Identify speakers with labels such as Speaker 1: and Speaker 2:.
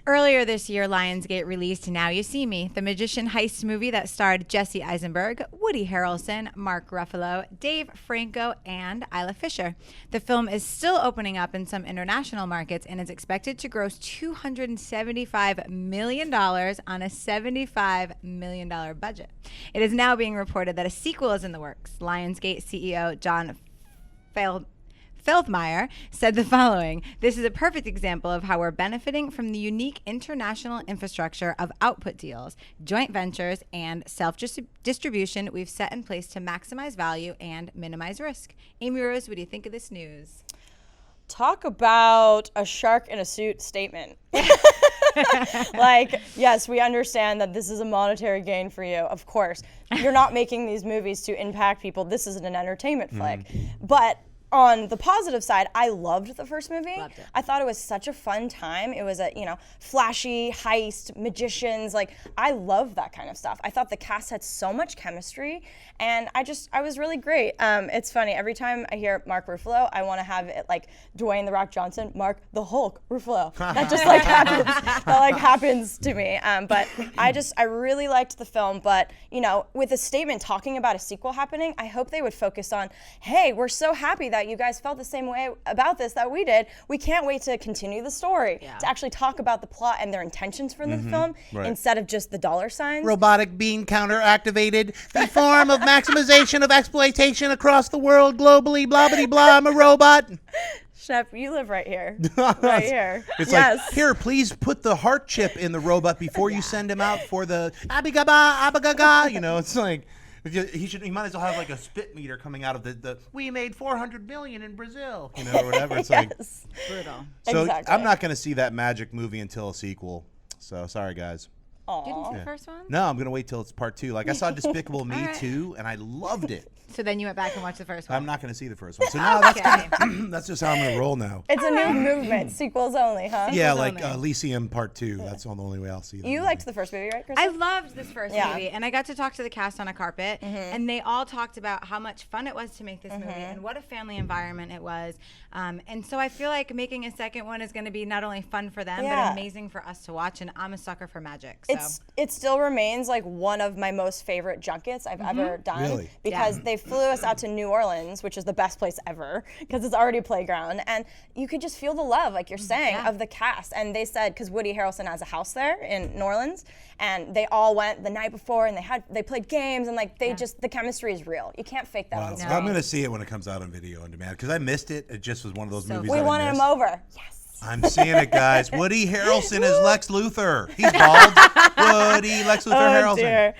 Speaker 1: Earlier this year, Lionsgate released Now You See Me, the magician heist movie that starred Jesse Eisenberg, Woody Harrelson, Mark Ruffalo, Dave Franco, and Isla Fisher. The film is still opening up in some international markets and is expected to gross $275 million on a $75 million budget. It is now being reported that a sequel is in the works. Lionsgate CEO John Feldmeyer said the following: "This is a perfect example of how we're benefiting from the unique international infrastructure of output deals, joint ventures, and self-distribution we've set in place to maximize value and minimize risk." Amy Rose, what do you think of this news?
Speaker 2: Talk about a shark in a suit statement. Like, yes, we understand that this is a monetary gain for you. Of course, you're not making these movies to impact people. This isn't an entertainment flick. But on the positive side, I loved the first movie.
Speaker 1: Loved it.
Speaker 2: I thought it was such a fun time. It was a, flashy heist, magicians. Like, I love that kind of stuff. I thought the cast had so much chemistry, and I was really great. It's funny, every time I hear Mark Ruffalo, I want to have it like Dwayne "The Rock" Johnson, Mark the Hulk Ruffalo. That just happens to me. But I really liked the film. But with a statement talking about a sequel happening, I hope they would focus on, hey, we're so happy that you guys felt the same way about this that we did. We can't wait to continue the story, to actually talk about the plot and their intentions for the film instead of just the dollar signs.
Speaker 3: Robotic bean counter activated, the form of maximization of exploitation across the world globally, blah, blah, blah, I'm a robot.
Speaker 2: Shep, you live right here. Right here.
Speaker 3: It's like, here, please put the heart chip in the robot before you send him out for the abigaba, abagaga. It's like, he might as well have like a spit meter coming out of the we made 400 million in Brazil, or whatever. It's like
Speaker 1: brutal.
Speaker 3: So
Speaker 2: Exactly.
Speaker 3: I'm not going to see that magic movie until a sequel. So sorry, guys.
Speaker 2: Aww.
Speaker 1: Didn't see the first one?
Speaker 3: No, I'm going to wait till it's part 2. Like, I saw Despicable Me 2, and I loved it.
Speaker 1: So then you went back and watched the first one.
Speaker 3: I'm not going to see the first one. So now that's just how I'm going to roll now.
Speaker 2: It's a new movement. Sequels only, huh?
Speaker 3: Yeah, like Elysium Part 2. That's the only way I'll see that.
Speaker 2: You liked the first movie, right, Kristen?
Speaker 1: I loved this first movie, and I got to talk to the cast on a carpet, and they all talked about how much fun it was to make this movie and what a family environment it was. And so I feel like making a second one is going to be not only fun for them, but amazing for us to watch, and I'm a sucker for magic. So.
Speaker 2: It still remains like one of my most favorite junkets I've ever done.
Speaker 3: Really?
Speaker 2: Because they flew us out to New Orleans, which is the best place ever, because it's already a playground, and you could just feel the love, like you're saying, of the cast. And they said, because Woody Harrelson has a house there in New Orleans, and they all went the night before, and they played games, and like the chemistry is real. You can't fake that on screen.
Speaker 3: I'm going to see it when it comes out on video on demand, because I missed it. It just was one of those movies
Speaker 2: We
Speaker 3: that I
Speaker 2: wanted
Speaker 3: missed.
Speaker 2: him over. Yes.
Speaker 3: I'm seeing it, guys. Woody Harrelson is Lex Luthor. He's bald. Woody, Lex Luthor, Harrelson.
Speaker 2: Dear.